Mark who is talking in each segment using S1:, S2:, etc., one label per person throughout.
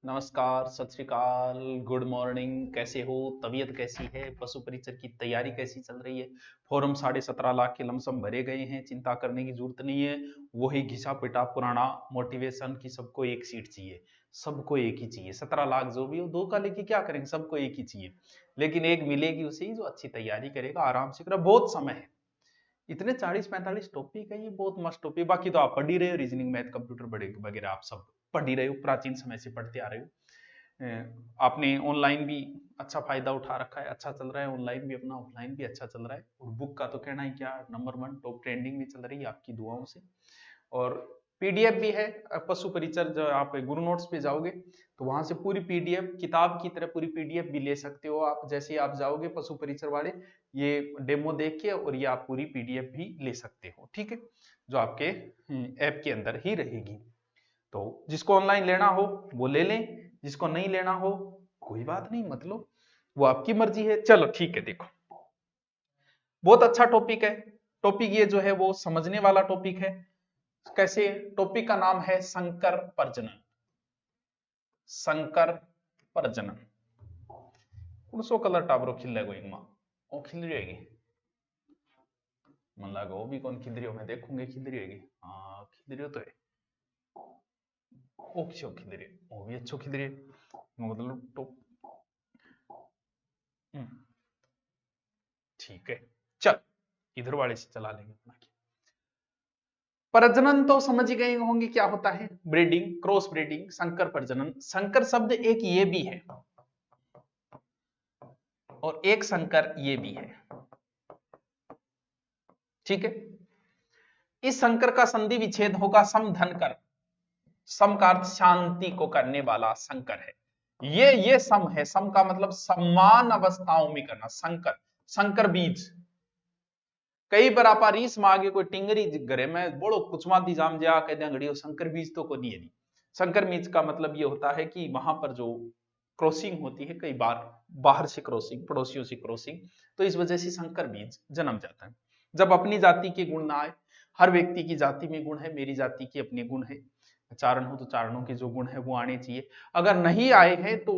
S1: नमस्कार, सत श्री अकाल, गुड मॉर्निंग। कैसे हो? तबीयत कैसी है? पशु परिचर की तैयारी कैसी चल रही है? फॉर्म 17.5 लाख के लमसम भरे गए हैं, चिंता करने की जरूरत नहीं है। वही घिसा पिटा पुराना मोटिवेशन की सबको एक सीट चाहिए, सबको एक ही चाहिए। 17 लाख जो भी हो, दो का लेके क्या करेंगे, सबको एक ही चाहिए। लेकिन एक मिलेगी उसे ही जो अच्छी तैयारी करेगा, आराम से करेगा। बहुत समय है, इतने 40-45 टॉपिक है, ये बहुत मस्त टॉपिक। बाकी तो आप पढ़ ही रहे हो, रीजनिंग मैथ कंप्यूटर बड़े वगैरह आप सब पढ़ ही रहे हो, प्राचीन समय से पढ़ते आ रहे हो। आपने ऑनलाइन भी अच्छा फायदा उठा रखा है, अच्छा चल रहा है ऑनलाइन भी अपना, ऑफलाइन भी अच्छा चल रहा है। और बुक का तो कहना ही क्या, नंबर 1 टॉप ट्रेंडिंग भी चल रही है आपकी दुआओं से। और पीडीएफ भी है। पशु परिचर जो आप गुरु नोट्स पे जाओगे तो वहां से पूरी पीडीएफ, किताब की तरह पूरी पीडीएफ भी ले सकते हो आप। जैसे ही आप जाओगे पशु परिचर वाले, ये डेमो देख के और ये आप पूरी पीडीएफ भी ले सकते हो, ठीक है, जो आपके ऐप के अंदर ही रहेगी। तो जिसको ऑनलाइन लेना हो वो ले लें, जिसको नहीं लेना हो कोई बात नहीं, मतलब वो आपकी मर्जी है। चलो ठीक है, देखो बहुत अच्छा टॉपिक है। टॉपिक ये जो है वो समझने वाला टॉपिक है। कैसे? टॉपिक का नाम है संकर प्रजनन। संकर प्रजनन। कौन सो कलर टाबरो खिल रहा है, वो खिल रहेगी। मन लगा वो भी कौन खिल रही हो, मैं देखूंगी खिल रही होगी। हाँ खिल रही हो तो है, ओ क्यों खिल रही है, वो भी अच्छो खिल रही है, मतलब टॉप। ठीक है, चल इधर वाले से चला लेंगे अपना। प्रजनन तो समझ गए होंगे क्या होता है, ब्रीडिंग, क्रॉस ब्रीडिंग, संकर प्रजनन। संकर शब्द एक ये भी है और एक संकर ये भी है, ठीक है। इस संकर का संधि विच्छेद होगा समधन कर। सम का अर्थ शांति को करने वाला संकर है। ये सम है, सम का मतलब समान अवस्थाओं में करना, संकर। संकर बीज कई बार आप रीस में आगे कोई टिंगरी घरे में बोलो कुछ माती जाम जा कह दिया घड़ी संकर बीज तो को नहीं है। नहीं, संकर बीज का मतलब ये होता है कि वहां पर जो क्रॉसिंग होती है, कई बार बाहर से क्रॉसिंग, पड़ोसियों से क्रॉसिंग, तो इस वजह से संकर बीज जन्म जाता है। जब अपनी जाति के गुण ना आए, हर व्यक्ति की जाति में गुण है, मेरी जाति के अपने गुण है, चारण हो तो चारणों के जो गुण है वो आने चाहिए। अगर नहीं आए हैं तो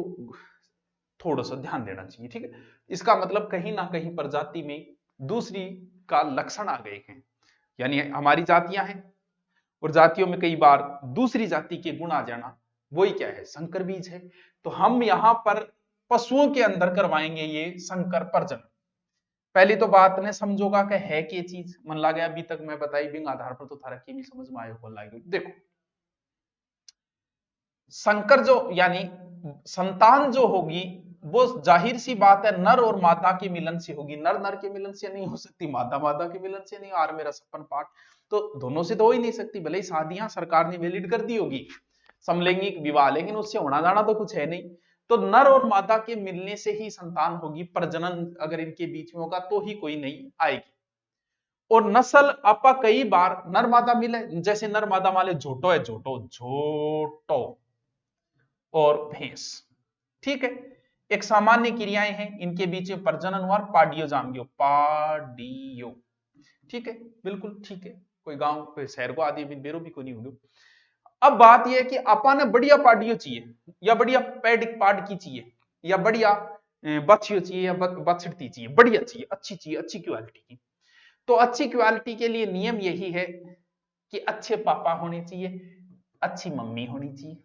S1: थोड़ा सा ध्यान देना चाहिए, ठीक है। इसका मतलब कहीं ना कहीं प्रजाति में दूसरी का लक्षण आ गए हैं, यानी हमारी जातियां हैं और जातियों में कई बार दूसरी जाति के गुण आ जाना, वही क्या है, संकर बीज है। तो हम यहां पर पशुओं के अंदर करवाएंगे ये संकर प्रजनन। पहली तो बात ने समझोगा कि है क्या चीज, मन लगा अभी तक मैं बताई बिंग आधार पर तो थारा की भी समझ में आयो हो लागे। देखो संकर जो यानी संतान जो होगी वो जाहिर सी बात है नर और मादा के मिलन से होगी, नर नर के मिलन से नहीं हो सकती, मादा मादा के मिलन से नहीं। आर मेरा सपन पाठ तो दोनों से तो हो ही नहीं सकती, भले ही शादियां सरकार ने वैलिड कर दी होगी समलैंगिक विवाह, लेकिन उससे होना जाना तो कुछ है नहीं। तो नर और मादा के मिलने से ही संतान होगी, प्रजनन अगर इनके बीच में होगा तो ही कोई नई आएगी। और नस्ल आपा कई बार नर मादा मिले, जैसे नर मादा माले झोटो है, झोटो झोटो और भैंस, ठीक है। एक सामान्य क्रियाएं हैं, इनके बीच में प्रजनन हुआ, पाडियो जाम गयो, पाडियो, ठीक है, बिल्कुल ठीक है। कोई गांव कोई शहर को आदि बेरो भी को नहीं होगी। अब बात यह है कि आपा ने बढ़िया पाडियो चाहिए या बढ़िया पैड पाड की चाहिए या बढ़िया बछियो चाहिए या बछड़ती चाहिए, बढ़िया चाहिए, अच्छी चाहिए, अच्छी क्वालिटी की। तो अच्छी क्वालिटी के लिए नियम यही है कि अच्छे पापा होने चाहिए, अच्छी मम्मी होनी चाहिए।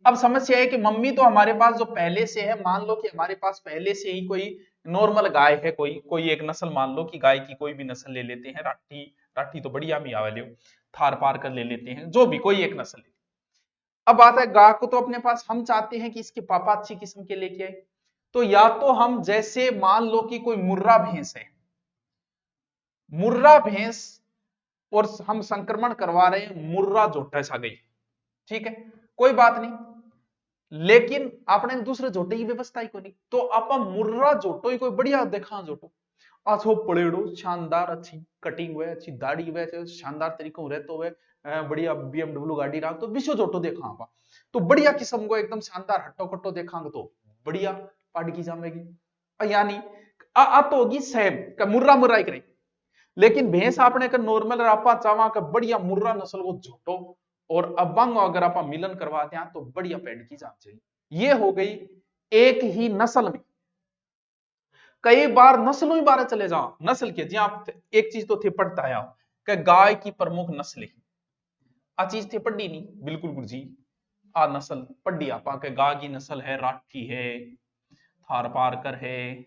S1: अब समस्या है कि मम्मी तो हमारे पास जो पहले से है, मान लो कि हमारे पास पहले से ही कोई नॉर्मल गाय है, कोई कोई एक नस्ल, मान लो कि गाय की कोई भी नस्ल ले लेते हैं, राठी, राठी तो बढ़िया मियाँ वाले हो, थार पार कर ले लेते हैं, जो भी कोई एक नस्ल ले। अब बात है गाय को तो अपने पास हम चाहते हैं कि इसके पापा अच्छी किस्म के लेके आए, तो या तो हम जैसे मान लो कि कोई मुर्रा भैंस है, मुर्रा भैंस, और हम संक्रमण करवा रहे हैं मुर्रा जोटा सा गई, ठीक है, कोई बात नहीं, लेकिन आपने दूसरे जोटे की व्यवस्था ही को नहीं, तो आप मुर्रा जोटो ही कोई बढ़िया देखा जोटो, अच्छो पड़ेड़ो शानदार, अच्छी कटिंग हुए, अच्छी दाढ़ी हुए, शानदार तरीकों हुए, तो वे बढ़िया बीएमडब्ल्यू गाड़ी रहा तो विश्व जोटो देखा आप, तो बढ़िया किस्म को एकदम शानदार हट्टो कट्टो देखांगे तो बढ़िया पाड़ की जामेगी। यानी आ तो होगी सेम का मुर्रा मुर्रा ही करे। लेकिन भैंस आपने का नॉर्मल आपा चावा का बढ़िया मुर्रा नस्ल को झोटो और अबंग अगर आप मिलन करवाते हैं तो बढ़िया पेड़ की जान चाहिए। ये हो गई एक ही नस्ल में कई बार नस्लों ही बारे चले जाओ नस्ल के जी आप एक चीज तो थे पढ़ता है कि गाय की प्रमुख नस्लें आ चीज थे पढ़ी नहीं बिल्कुल गुरुजी आ नस्ल पढ़ी आप के गाय की नस्ल है राठी है थारपारकर है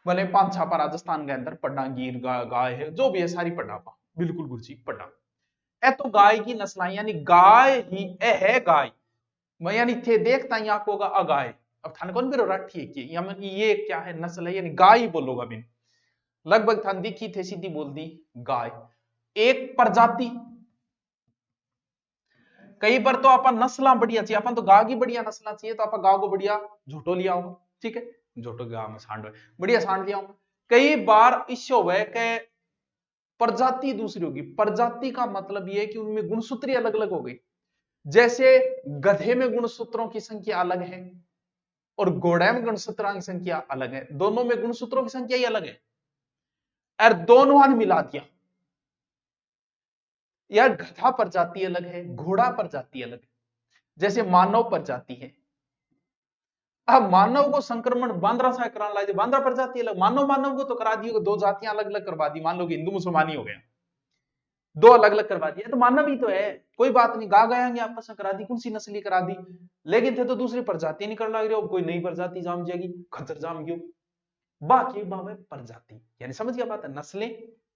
S1: भले पांच छापा राजस्थान के अंदर पढ़ा गिर गाय है जो भी है सारी पढ़ा पा बिल्कुल गुरुजी पढ़ा ए तो गाय की नस्ल यानी गाय ही ए है गाय मैं यानी थे देखता ही आपको अगाय अब थाने कौन भी राठी है कि ये क्या है नस्ल है यानी गाय ही बोलोगा बिन लगभग थान दिखी थे सीधी बोल दी गाय एक प्रजाति कई बार तो अपन नस्ल बढ़िया चाहिए अपन तो गा की बढ़िया नस्ल चाहिए तो आप गा को बढ़िया झूठो लिया होगा ठीक है झूठो गा में सांड बढ़िया सांड लिया होगा कई बार इससे हो के प्रजाति दूसरी होगी प्रजाति का मतलब यह है कि उनमें गुणसूत्री अलग अलग हो गई जैसे गधे में गुणसूत्रों की संख्या अलग है और घोड़े में गुणसूत्रों की संख्या अलग है दोनों में गुणसूत्रों की संख्या ही अलग है और दोनों मिला दिया यार गधा प्रजाति अलग है घोड़ा प्रजाति अलग है जैसे मानव प्रजाति है अब मानव को संक्रमण बांद्रा से कराने लगे बांद्रा प्रजाति अलग मानव मानव को तो करा दी दो जातियां अलग अलग करवा दी मान लो कि हिंदू मुसलमान ही हो गया दो अलग अलग करवा दिया तो मानव ही तो है कोई बात नहीं गा गएंगे आपस में करा दी कौन सी नस्ली करा दी लेकिन थे तो दूसरी प्रजाति नहीं करने लग रहे हो कोई नई प्रजाति जाम जाएगी खतर जाम गयो बाकी भाव है प्रजाति यानी समझ गया बात है नस्लें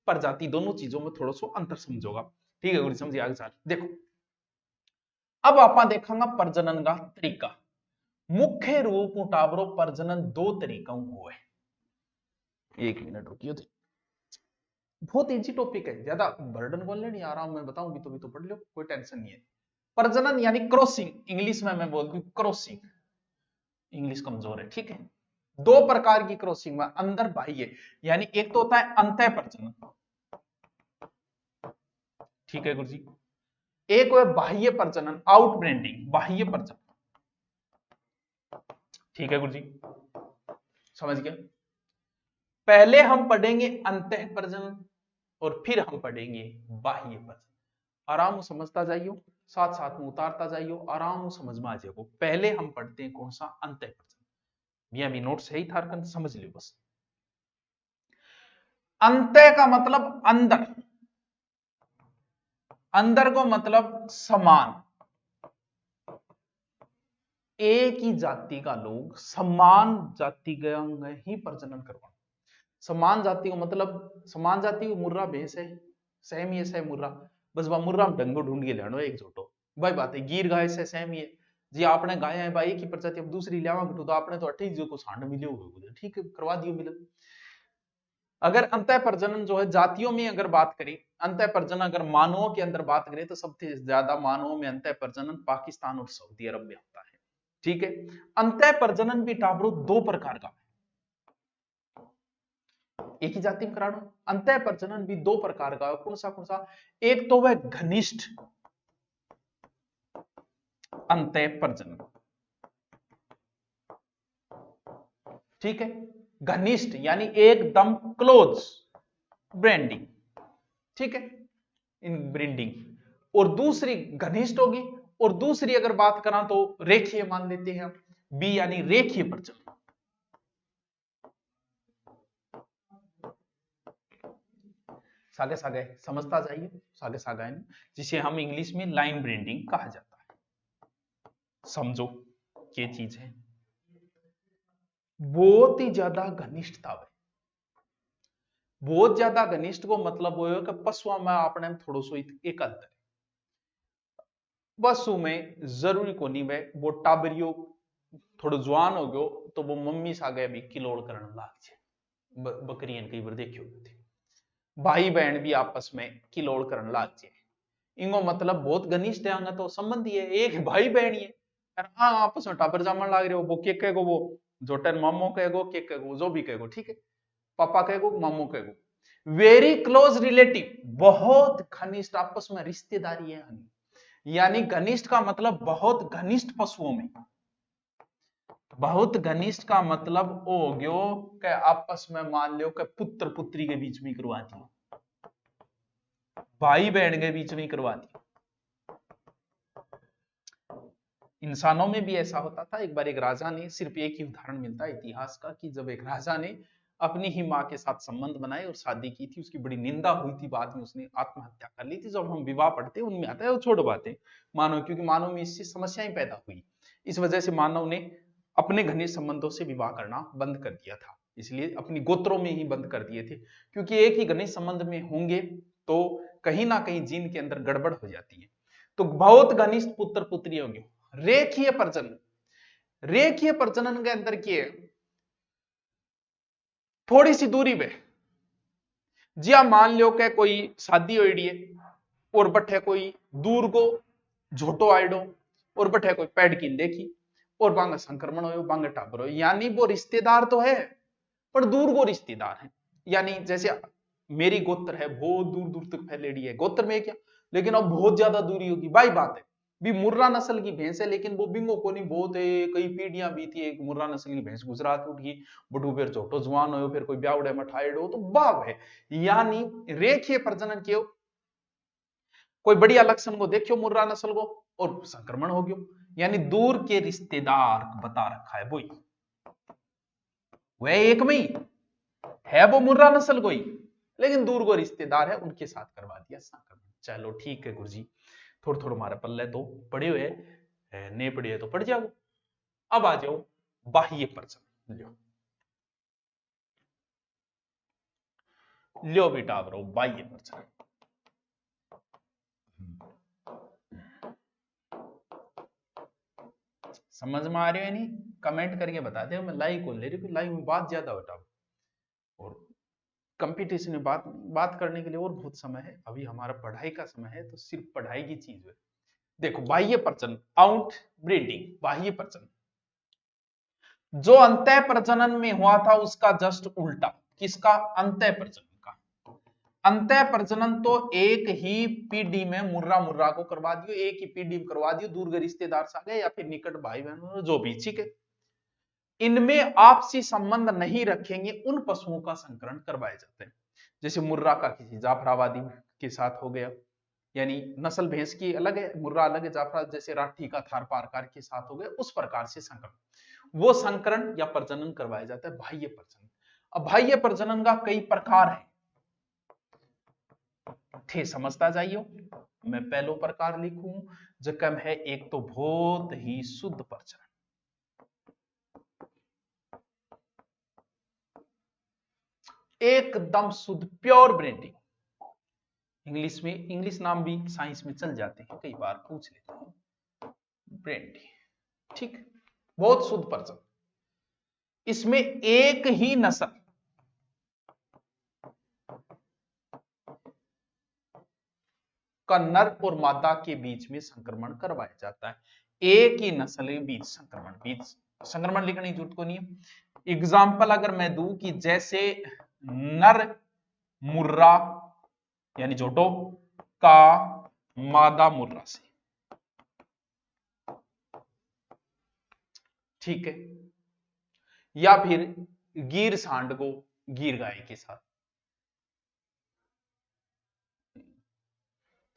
S1: प्रजाति दोनों चीजों में थोड़ा सा अंतर समझोगा ठीक है समझिए आगे चल देखो अब आप देखा प्रजनन का तरीका मुख्य रूप टाबरो प्रजनन दो तरीकों को है एक मिनट रुकियो थे बहुत इजी टॉपिक है ज्यादा बर्डन कौन लेनी आराम में बताऊंगी तो पढ़ लो कोई टेंशन नहीं है प्रजनन यानी क्रॉसिंग इंग्लिश में मैं बोलती हूँ क्रॉसिंग इंग्लिश कमजोर है ठीक है दो प्रकार की क्रॉसिंग में अंदर बाह्य यानी एक तो होता है अंतः प्रजनन ठीक है गुरुजी एक है बाह्य प्रजनन आउट ब्रीडिंग बाह्य प्रजनन ठीक है गुरुजी समझ गया पहले हम पढ़ेंगे अंतः प्रजनन और फिर हम पढ़ेंगे बाह्य प्रजनन आराम से समझता जाइयो साथ साथ में उतारता जाइयो आराम से समझ में आ जाएगा पहले हम पढ़ते हैं कौन सा अंतः प्रजनन भी नोट्स है ही थारकन समझ लियो बस अंतः का मतलब अंदर अंदर को मतलब समान एक ही जाति का लोग समान जाति का ही प्रजनन करवा समान जाति को मतलब समान जाति को मुर्रा भैंस है सेम ही है सेम मुर्रा बस वह मुर्रा में ढंगो ढूंढ के लेनो एक जोटो भाई बात है गिर गाय से सेम ही है जी आपने गाय है भाई की प्रजाति अब दूसरी लियावा घटू तो आपने तो 28 जो को सांड मिले हुए ठीक है करवा दियो मिलन अगर अंतः प्रजनन जो है जातियों में अगर बात करें अंतः प्रजनन अगर मानवों के अंदर बात करें तो सबसे ज्यादा मानवों में अंतः प्रजनन पाकिस्तान और सऊदी अरब में होता है ठीक है अंतः प्रजनन भी टाबरो दो प्रकार का एक ही जाति में कराना अंतः प्रजनन भी दो प्रकार का कौन सा एक तो वह घनिष्ठ अंतः प्रजनन ठीक है घनिष्ठ यानी एकदम क्लोज ब्रेंडिंग ठीक है इन ब्रीडिंग और दूसरी घनिष्ठ होगी और दूसरी अगर बात करा तो रेखीय मान लेते हैं बी यानी रेखीय प्रजनन सागे सागे समझता जाइए सागे सागा जिसे हम इंग्लिश में लाइन ब्रीडिंग कहा जाता है समझो ये चीज है बहुत ही ज्यादा घनिष्ठता है बहुत ज्यादा घनिष्ठ को मतलब वो कि पशुओं में आपने थोड़ा सो एक अंतर पशु में जरूरी को नहीं में वो टाबरियो थोड़ा जवान हो गयो तो वो मम्मी सागे भी किलोड़ करने लाग जाए बकरियां कई बार देखियो थी भाई बहन भी आपस में किलोड़ करने लाग जाए इनको मतलब बहुत घनिष्ठ है तो संबंधी है एक भाई बहन ही है आपस में टाबर जामन लाग रहे हो वो के कहेगो वो जोटन मामो कहेगो के कहेगो जो भी कहेगो ठीक है पापा कहेगो मामो कहेगो वेरी क्लोज रिलेटिव बहुत घनिष्ठ आपस में रिश्तेदारी है यानी घनिष्ठ का मतलब बहुत घनिष्ठ पशुओं में बहुत घनिष्ठ का मतलब हो गयो कि आपस में मान लो कि पुत्र पुत्री के बीच में करवा दियो भाई बहन के बीच में करवा दिया। इंसानों में भी ऐसा होता था। एक बार एक राजा ने, सिर्फ एक ही उदाहरण मिलता है इतिहास का, कि जब एक राजा ने अपनी ही माँ के साथ संबंध बनाए और शादी की थी, उसकी बड़ी निंदा हुई थी, बाद में उसने आत्महत्या कर ली थी। जब हम विवाह पढ़ते हैं उनमें आता है वो छोड़ बातें मानव, क्योंकि मानव में इससे समस्याएं पैदा हुई। इस वजह से मानव ने अपने घनिष्ठ संबंधों से विवाह करना बंद कर दिया था, इसलिए अपनी गोत्रों में ही बंद कर दिए थे, क्योंकि एक ही घनिष्ठ संबंध में होंगे तो कहीं ना कहीं जीन के अंदर गड़बड़ हो जाती है। तो बहुत घनिष्ठ पुत्र पुत्री होंगे। रेखीय प्रजनन, रेखीय प्रजनन के अंदर क्या, थोड़ी सी दूरी पे जी आप मान लो कि कोई शादी होड़ी है और बठे कोई दूर को झोटो आइडो और बठे कोई पैड की देखी और बांगे संक्रमण हो, बांगे टाबर हो, यानी वो रिश्तेदार तो है पर दूर को रिश्तेदार है। यानी जैसे मेरी गोत्र है बहुत दूर दूर तक फैलेडी है, गोत्र में क्या, लेकिन अब बहुत ज्यादा दूरी होगी भाई बात है। भी मुर्रा नस्ल की भैंस है लेकिन वो बिंगो को नहीं, बहुत है कई पीढ़ियां बीती है, एक मुर्रा नस्ल की भैंस गुजरात उठी बटू फिर छोटो जवान हो फिर कोई ब्यावड़े मठाइड हो तो बाप है। यानी रेखीय प्रजनन के कोई बढ़िया लक्षण को देखियो मुर्रा नस्ल को और संक्रमण हो गयो, यानी दूर के रिश्तेदार बता रखा है वही, वह एक में ही है वो मुर्रा नस्ल कोई, लेकिन दूर को रिश्तेदार है उनके साथ करवा दिया संक्रमण। चलो ठीक है गुरुजी, थोड़ा थोड़ा हमारे पल्ले तो पड़े हुए नहीं पड़े तो पड़ जाओ। अब आ जाओ बाह्य प्रजनन। लो बेटा ब्रो बाह्य प्रजनन। समझ में आ रहे हो नहीं, कमेंट करके बता दे। मैं लाइव को ले रही हूँ, लाइव में बात ज्यादा बताओ और कंपटीशन में बात करने के लिए और बहुत समय है, अभी हमारा पढ़ाई का समय है तो सिर्फ पढ़ाई की चीज है। देखो बाह्य प्रजनन, आउट ब्रीडिंग, बाह्य प्रजनन जो अंतः प्रजनन में हुआ था उसका जस्ट उल्टा, किसका, अंतः प्रजनन का। अंतः प्रजनन तो एक ही पीढ़ी में मुर्रा मुर्रा को करवा दियो, एक ही पीढ़ी में करवा दियो, दूर के रिश्तेदार साले या फिर निकट भाई बहन जो भी, ठीक है। इनमें आपसी संबंध नहीं रखेंगे उन पशुओं का संकरण करवाए जाते हैं। जैसे मुर्रा का किसी जाफराबादी के साथ हो गया, यानी नस्ल भैंस की अलग है, मुर्रा अलग है, जाफरा जैसे राठी का थार पारकार के साथ हो गया, उस प्रकार से संकरण, वो संकरण या प्रजनन करवाया जाता है बाह्य प्रजनन। अब बाह्य प्रजनन का कई प्रकार है, थे समझता जाइयो। मैं पहलो प्रकार लिखूं जकम है, एक तो बहुत ही शुद्ध प्रजनन, एकदम शुद्ध प्योर ब्रीडिंग, इंग्लिश में, इंग्लिश नाम भी साइंस में चल जाते हैं, कई बार पूछ लेते हैं, ब्रीडिंग, ठीक, बहुत शुद्ध प्रजनन। इसमें एक ही नस्ल का नर और मादा के बीच में संक्रमण करवाया जाता है, एक ही नस्ल के बीच संक्रमण, बीच संक्रमण लिखने की जरूरत को नहीं है। एग्जाम्पल अगर मैं दूं कि जैसे नर मुर्रा यानी जोटो का मादा मुर्रा से, ठीक है, या फिर गिर सांड को गिर गाय के साथ,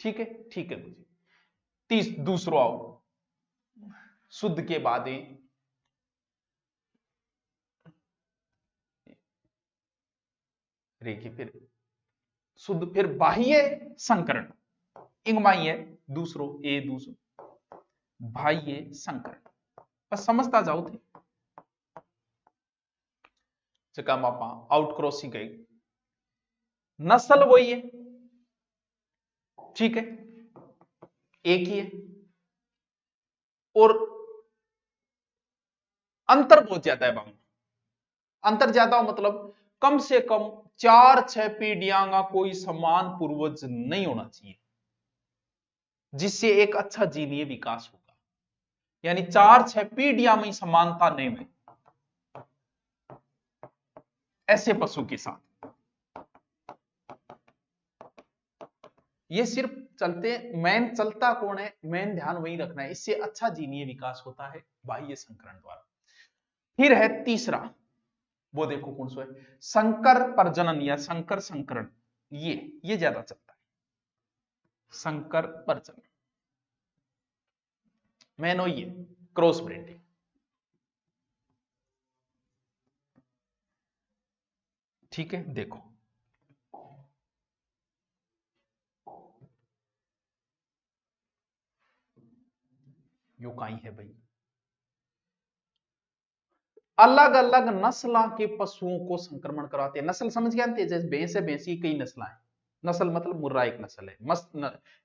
S1: ठीक है, ठीक है। दूसरो आओ शुद्ध के बाद रेखी, फिर शुद्ध, फिर बाह्य संकरण, इंगमाई है दूसरो ए दूसरो बाह्य संकरण, बस समझता जाओ थे जका मापा आउट क्रॉसिंग गई, नस्ल वही है, ठीक है, एक ही है, और अंतर बहुत ज्यादा है बाबू, अंतर ज्यादा हो मतलब कम से कम 4-6 पीढ़ियां का कोई समान पूर्वज नहीं होना चाहिए जिससे एक अच्छा जीनीय विकास होगा, यानी 4-6 पीढ़ियां में समानता नहीं में ऐसे पशु के साथ, ये सिर्फ चलते, मेन चलता कौन है, मेन ध्यान वही रखना है, इससे अच्छा जीनीय विकास होता है बाह्य संकरण द्वारा। फिर है तीसरा, वो देखो कौन सा है, संकर प्रजनन या संकर संकरण, ये ज्यादा चलता है। संकर प्रजनन मेन हो ये क्रॉस ब्रीडिंग। ठीक है, देखो यो काई है भाई, अलग अलग नस्ल के पशुओं को संक्रमण कराते हैं। नस्ल समझ गए, जैसे भैंस है, भैंस की कई नस्ल है। नस्ल मतलब मुर्रा एक नस्ल है,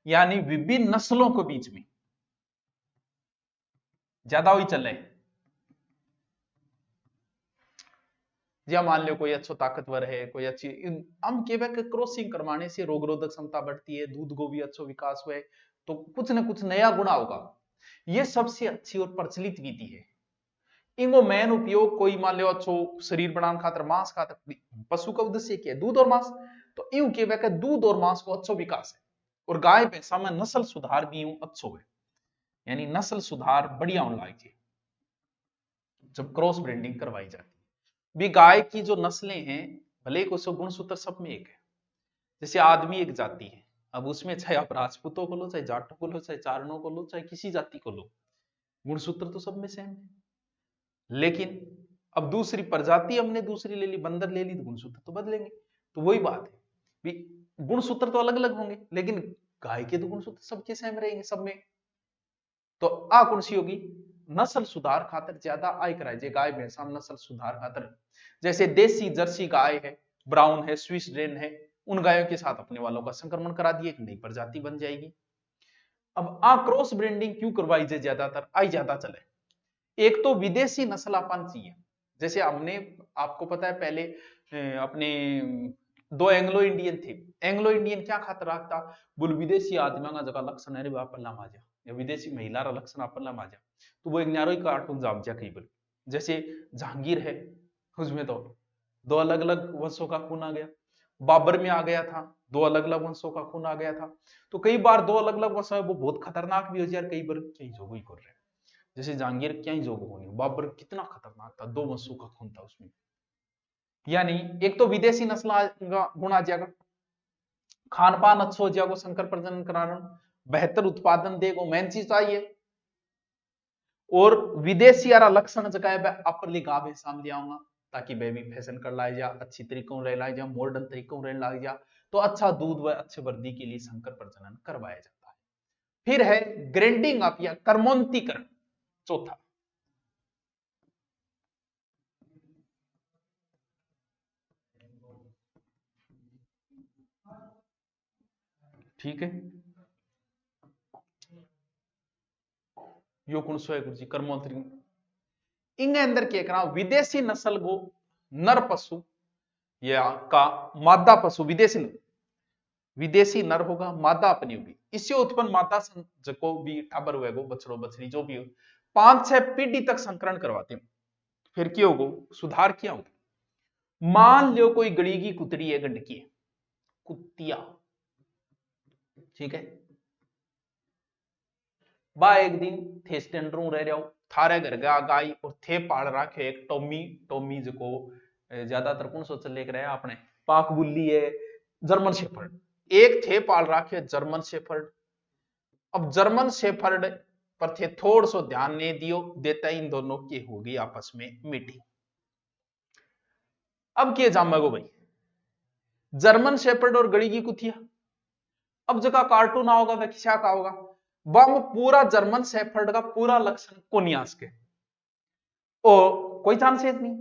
S1: यानी विभिन्न नस्लों के बीच में ज्यादा ही चले। या मान लो कोई अच्छा ताकतवर है, कोई अच्छी, हम केवल क्रॉसिंग करवाने से रोग रोधक क्षमता बढ़ती है, दूध को भी अच्छा विकास हुए, तो कुछ ना कुछ नया गुणा होगा। ये सबसे अच्छी और प्रचलित विधि है। इनको मेन उपयोग कोई मान लो अच्छो शरीर बनाने खातर, मांस खातर, पशु का उद्देश्य क्या है, दूध और मांस। तो यूं के दूध और मांस को अच्छो विकास है, और गाय भैंसा में नस्ल सुधार भी यूं अच्छो है, यानी नस्ल सुधार बढ़िया होने लगे जब क्रॉस ब्रीडिंग करवाई जाती है। भी गाय की जो नस्लें हैं, भले को गुण सूत्र सब में एक है। जैसे आदमी एक जाति है, अब उसमें चाहे आप राजपूतों को लो, चाहे जाटों को लो, चाहे चारणों को लो, चाहे किसी जाति को लो, गुणसूत्र तो सब में सेम है। लेकिन अब दूसरी प्रजाति हमने दूसरी ले ली, बंदर ले ली, तो गुणसूत्र तो बदलेंगे। तो वही बात है, भी गुणसूत्र तो अलग अलग होंगे, लेकिन गाय के तो गुणसूत्र सबके सेम रहेंगे सब में। तो आ कौन सी होगी, नस्ल सुधार खातर ज्यादा आय कराए जे गाय भैंसा नस्ल सुधार खातर। जैसे देसी जर्सी गाय है, ब्राउन है, स्विस ड्रेन है, उन गायों के साथ अपने वालों का संक्रमण करा दिए, एक नई प्रजाति बन जाएगी। अब आ क्रॉस ब्रीडिंग क्यों करवाई जाए, ज्यादातर आई ज्यादा चले। एक तो विदेशी नस्ल अपन चाहिए, जैसे हमने, आपको पता है पहले अपने दो एंग्लो इंडियन थे। एंग्लो इंडियन क्या खातर रखता, बोल विदेशी आदमी का जगह लक्षण है रे आपला माझा, या विदेशी महिला रा लक्षण आपला माझा, तो वो एक न्यारो ही कार्टून जाम जा कई बोल। जैसे जहांगीर है, उसमें तो दो अलग अलग वंशों का खून आ गया। बाबर में आ गया था, दो अलग अलग वंशों का खून आ गया था। तो कई बार दो अलग अलग वंश है वो बहुत खतरनाक भी हो जाए, कई बार कई जो ही कर रहे हैं। जैसे जहांगीर क्या ही जोग होंगे, बाबर कितना खतरनाक था, दो वंशों का खून था उसमें। यानी एक तो विदेशी नस्ल गुण आ जाएगा, खान पान अच्छा हो जाएगा, शंकर प्रजनन कराना, बेहतर उत्पादन देगा, मेन चीज चाहिए। और विदेशी यारा लक्षण जगह अपरली गाँव में सामने आऊंगा, ताकि वह भी फैशन कर लाई जा, अच्छी तरीकों रह लाई जा, मॉडर्न तरीकों रह लाई जा, तो अच्छा दूध व अच्छे वृद्धि के लिए शंकर प्रजनन करवाया जाता है। फिर है ग्रेंडिंग अप या कर्मोन्तीकरण, चौथा। ठीक है, यो कौन सो है गुरु जी, कर्मोत्तरी। इंगे अंदर क्या करा, विदेशी नस्ल को नर पशु या का मादा पशु, विदेशी नर होगा, मादा अपनी होगी, इससे उत्पन्न मादा को भी टाबर हुए बछड़ो बछड़ी जो भी हो, 5-6 पीढ़ी तक संकरण करवाते हैं। फिर क्या होगा, सुधार क्या होगा। मान लो कोई गड़ी की कुतरी है, गंडकी है, कुतिया, ठीक है, बा एक दिन थे स्टैंडरू रह रहा हो, थारे घर का गाय और थे पाल रखे एक टॉमी, टॉमी जो ज्यादातर कौन सो चल लेकर अपने पाक बुल्ली है, जर्मन शेफर्ड, एक थे पाल रखे जर्मन शेफर्ड। अब जर्मन शेफर्ड पर थे थोड़ा सो ध्यान नहीं दियो, देता इन दोनों की होगी आपस में मीटिंग। अब क्या जामेगो भाई, जर्मन शेफर्ड और गड़ी की कुतिया, अब जगह कार्टून आओगा वह क्या का होगा, बम पूरा जर्मन शेफर्ड का पूरा लक्षण कोनियास के, ओ कोई चांस नहीं।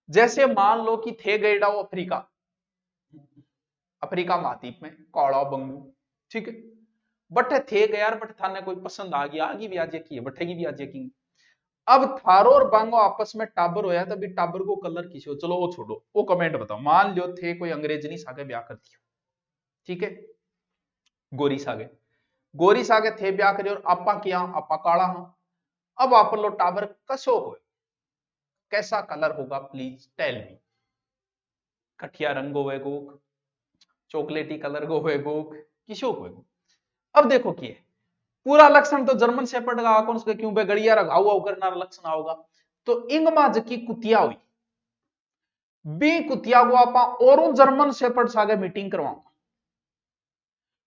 S1: जैसे मान लो कि थे गएडा अफ्रीका, अफ्रीका महाद्वीप में कौड़ा बंगू, ठीक है, बट थे गए यार, बट थाने कोई पसंद आ गया, आगे भी आज की है, बठेगी भी आज की। अब थारो और बांगो आपस में टाबर होया, तभी टाबर को कलर किसी हो, चलो वो छोड़ो, वो कमेंट बताओ, मान लो थे कोई अंग्रेजनी सागे ब्याह कर दिया, ठीक है, गोरी सागे, गोरी सागे थे ब्याह करे, और आपा किया, आपा काला हाँ। अब आप लो टाबर कसो हो, कैसा कलर होगा प्लीज टेल मी, कठिया रंग होएगो, चॉकलेटी कलर को होएगो, किसो होएगो। अब देखो कि पूरा लक्षण तो जर्मन शेपर्ड का कौन सा, क्यों बे गड़िया रघाऊ करना लक्षण आओगा। तो इंगमा जकी कुतिया हुई, बी कुतिया को आप और जर्मन शेपर्ड सागे मीटिंग करवाऊंगा,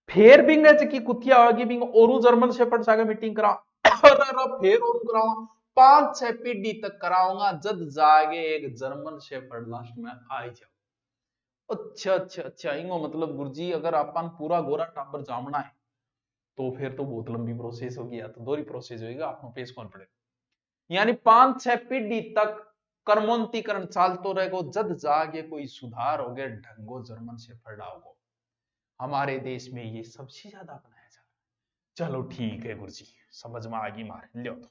S1: फिर बिंगे की कुतिया होगी बिंग और जर्मन शेफर्ड सागे मीटिंग करा फिर और कराऊंगा 5-6 पीढ़ी तक कराऊंगा जद जागे एक जर्मन शेफर्ड लास्ट में आई जाओ। अच्छा अच्छा अच्छा इंगो मतलब गुरुजी अगर अपन पूरा गोरा टाबर जामना है तो फिर तो बहुत लंबी प्रोसेस होगी या तो दोहरी प्रोसेस होगी आपको पेश कौन पड़ेगा। यानी 5-6 पीढ़ी तक कर्मोन्तीकरण चालतो रहेगो जद जागे कोई सुधार हो गए ढंगो जर्मन शेफर्ड आओगो। हमारे देश में ये सबसे ज्यादा अपनाया जा रहा है। चलो ठीक है गुरुजी समझ में आ गई मारे लियो तो।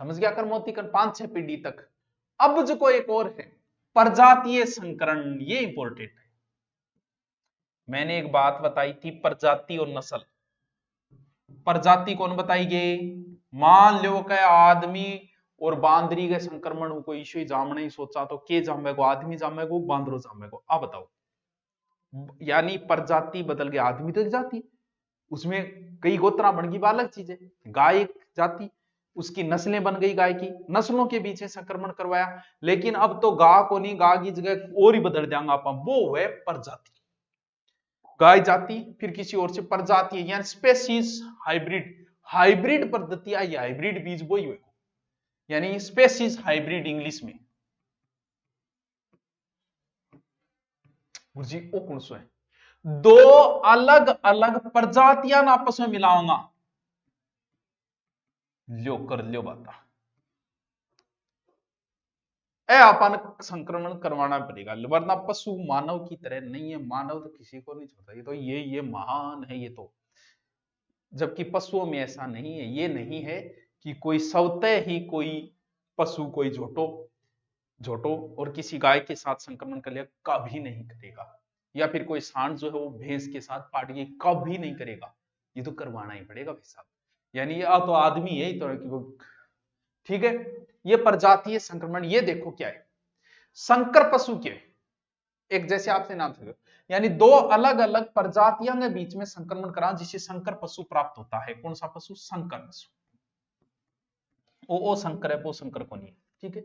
S1: समझ गया कर्मोत्तीकरण 5-6 पीढ़ी तक। अब जो को एक और है प्रजातीय संकरण, ये इंपॉर्टेंट है। मैंने एक बात बताई थी प्रजाति और नस्ल। प्रजाति कौन बताएगी? मान लो कि आदमी और बांदरी के संक्रमण को इशू जामने ही सोचा तो के जामेगो? आदमी जामेगो बांदरो जामेगो? अब बताओ। यानी प्रजाति बदल गया, आदमी तो एक जाति, उसमें कई गोत्रा बन गई, अलग चीज है। गाय एक जाति, उसकी नस्लें बन गई, गाय की नस्लों के बीच में संक्रमण करवाया। लेकिन अब तो गा को नहीं, गा की जगह और ही बदल देंगे आप, वो है प्रजाति। गाय जाति फिर किसी और से प्रजाति, यानी स्पेसीज हाइब्रिड। हाइब्रिड पद्धति आई, हाइब्रिड बीज वो ही है, यानी स्पेसीज हाइब्रिड इंग्लिश में। जी ओ कौन सो है? दो अलग अलग प्रजातियां आपस में मिलाऊंगा, लो कर लो बाता ए अपन संक्रमण करवाना पड़ेगा, वरना पशु मानव की तरह नहीं है। मानव तो किसी को नहीं छोड़ता, ये तो ये महान है ये तो। जबकि पशुओं में ऐसा नहीं है, ये नहीं है कि कोई स्वतः ही कोई पशु कोई झोटो झोटो और किसी गाय के साथ संक्रमण कर लिया, कभी नहीं करेगा। या फिर कोई सांड जो है वो भैंस के साथ पाट गई, कभी नहीं करेगा। ये तो करवाना ही पड़ेगा भाई साहब। यानी ये तो आदमी है तो कि वो ठीक है। ये प्रजातीय संक्रमण, ये देखो क्या है, संकर पशु क्या है? एक जैसे आपसे नाम से, यानी दो अलग अलग प्रजातियों के बीच में संक्रमण करा जिसे संकर पशु प्राप्त होता है। कौन सा पशु? संकर पशु। ओ संकर है, वो संकर को नहीं है, ठीक है।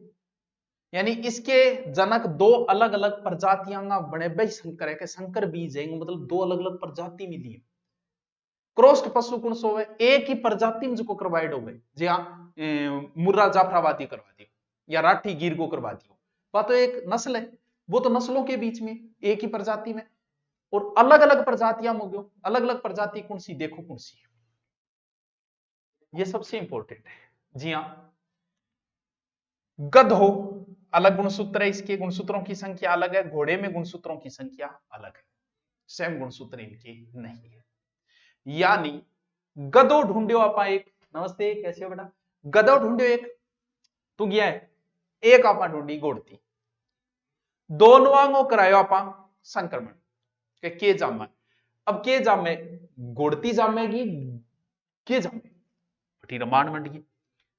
S1: यानी इसके जनक दो अलग अलग प्रजातियां बने भाई संकर है, संकर बीज है, मतलब दो अलग अलग प्रजाति मिली है। क्रॉस्ड पशु कौन सो है? एक ही प्रजाति में जो करवाइड हो गए, जी हाँ, मुर्रा जाफराबादी करवा दियो या राठी गिर को करवा दियो, वह तो एक नस्ल है। वो तो नस्लों के बीच में एक ही प्रजाति में, और अलग अलग प्रजातियां हो गयो। अलग अलग प्रजाति कौन सी? देखो कौन सी, ये सबसे इंपॉर्टेंट है। जी हाँ, गध हो अलग गुणसूत्र है, इसके गुणसूत्रों की संख्या अलग है। घोड़े में गुणसूत्रों की संख्या अलग है, सेम गुणसूत्र इनके नहीं है। यानी गधो ढूंढो आपा एक, नमस्ते कैसे हो बेटा, गधो ढूंढो एक, तू गया है, एक आपा ढूंढी गोड़ती, दोनों करायो आपा संक्रमण के जामा। अब के जामे, गोड़ती जामेगी, के जामे रमान मंड की,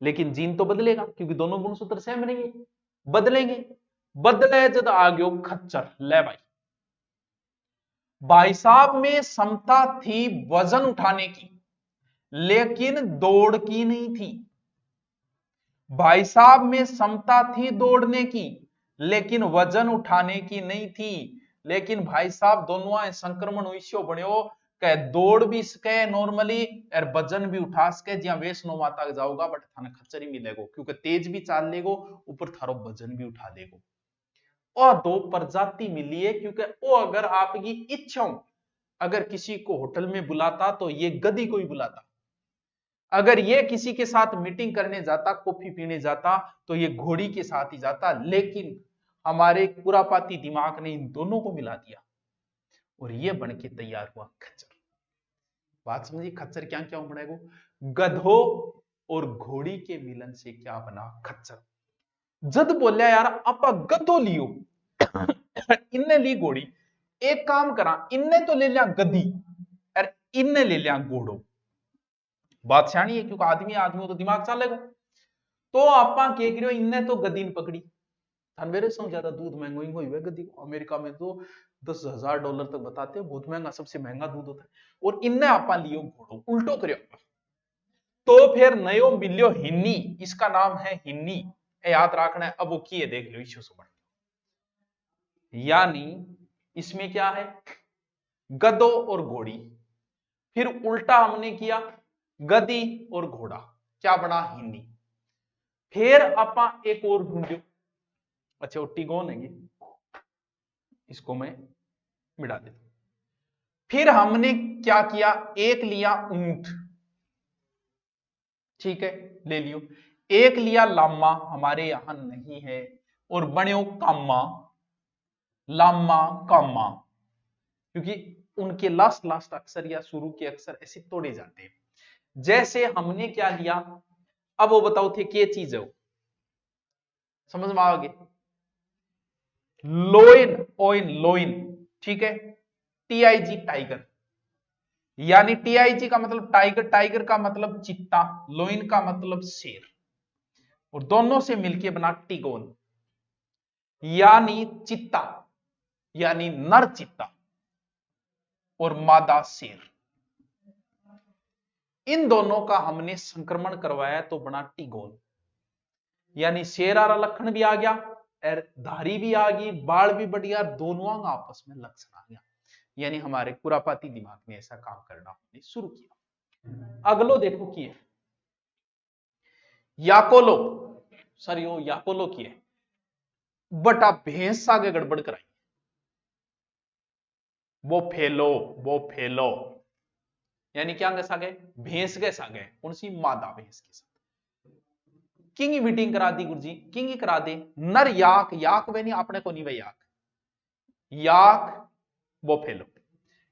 S1: लेकिन जीन तो बदलेगा क्योंकि दोनों गुणसूत्र सेम रहेंगे, बदलेंगे। बदले जद आ गयो खच्चर, ले भाई, भाई साहब में क्षमता थी वजन उठाने की, लेकिन दौड़ की नहीं थी। भाई साहब में क्षमता थी दौड़ने की, लेकिन वजन उठाने की नहीं थी। लेकिन भाई साहब दोनों संक्रमण विषय बनो कह दौड़ भी सके नॉर्मली और वजन भी उठा सके, जहां वैष्णो माता जाओगा बट थाने खच्चर ही मिलेगो, क्योंकि तेज भी चाल लेगो, ऊपर थारो वजन भी उठा लेगो। और दो प्रजाति मिली है, क्योंकि वो अगर आपकी इच्छा हो, अगर किसी को होटल में बुलाता तो ये गधी को ही बुलाता, अगर ये किसी के साथ मीटिंग करने जाता, कॉफी पीने जाता, तो ये घोड़ी के साथ ही जाता। लेकिन हमारे खुरापाती दिमाग ने इन दोनों को मिला दिया और ये बन के तैयार हुआ खच्चर। बात समझिए, खच्चर क्या क्या बनेगा? गधो और घोड़ी के मिलन से क्या बना? खच्चर। जद बोलिया यार आप गधो लियो इनने ली घोड़ी, एक काम करा, इनने तो ले लिया गधी और इनने ले लिया घोड़ो। बात सियाणी है, क्योंकि आदमी आदमी तो दिमाग चलेगा। तो आपा के करियो, इनने तो गद्दी ने पकड़ी, मेरे से ज्यादा दूध महंगो ही हुआ गद्दी को। अमेरिका में तो $10,000 तक बताते हैं, बहुत महंगा, सबसे महंगा दूध होता है। और इनने आपा लियो घोड़ो, उल्टो करियो। तो फिर नयो मिलियो हिन्नी, इसका नाम है हिन्नी। याद रखना है। अब वो की है देख लो इश्यू से बढ़, यानी इसमें क्या है, गधो और घोड़ी, फिर उल्टा हमने किया गधी और घोड़ा, क्या बना हिंदी। फिर आपा एक और ढूंढो, अच्छा वो टिगोन है ये, इसको मैं मिटा देता हूं। फिर हमने क्या किया, एक लिया ऊंट, ठीक है ले लियो, एक लिया लामा, हमारे यहां नहीं है, और बन्यो कामा, लामा कामा, क्योंकि उनके लास्ट लास्ट अक्षर या शुरू के अक्षर ऐसे तोड़े जाते हैं। जैसे हमने क्या लिया, अब वो बताओ थे क्या चीज है वो, समझ में आ गए, लोइन, ओइन लोइन, ठीक है, टीआईजी टाइगर, यानी टीआईजी का मतलब टाइगर, टाइगर का मतलब चित्ता, लोइन का मतलब शेर, और दोनों से मिलके बना टिगोन, यानी चित्ता, यानी नर चित्ता और मादा शेर, इन दोनों का हमने संक्रमण करवाया तो बना टिगोन, यानी शेर आरा लक्षण भी आ गया और धारी भी आ गई, बाल भी बढ़ गया, दोनों आपस में लक्षण आ गया, यानी हमारे कुरापाती दिमाग ने ऐसा काम करना हमने शुरू किया। अगलो देखो की है याकोलो, सर यो याकोलो की है, बटा भैंस आगे गड़बड़ कराई, वो फेलो, वो फेलो, यानी क्या कैसा गए, भैंस के साथ गए, कौन सी, मादा भैंस के साथ। किंग मीटिंग करा दी गुरुजी, किंग करा दे, नर याक, याक वे नहीं अपने को नहीं वे याक, याक वो फेलो,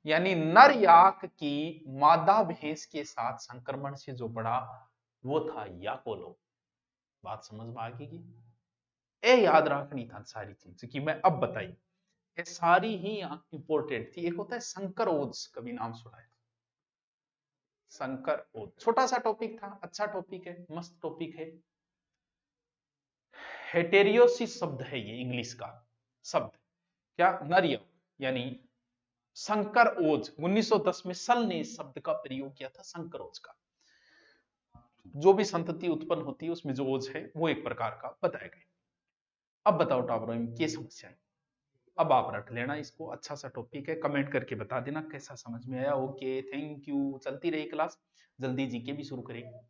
S1: यानी नर याक की मादा भैंस के साथ संक्रमण से जो बढ़ा वो था याकोलो। बात समझ में आ गई की ए याद रखनी था सारी चीज कि मैं अब बताई, ये सारी ही इंपॉर्टेंट थी। एक होता है संकर ओज, कभी नाम सुना है, संकर ओज, छोटा सा टॉपिक था, अच्छा टॉपिक है, मस्त टॉपिक है। हेटेरियोसिस शब्द है ये इंग्लिश का शब्द, क्या नर, यानी संकर ओज, 1910 में सल ने इस शब्द का प्रयोग किया था, संकर ओज का, जो भी संतति उत्पन्न होती है उसमें जो ओज है वो एक प्रकार का बताया गया। अब बताओ टाबरों में क्या समस्या है, अब आप रट लेना इसको, अच्छा सा टॉपिक है, कमेंट करके बता देना कैसा समझ में आया। ओके थैंक यू, चलती रही क्लास, जल्दी जीके भी शुरू करेंगे।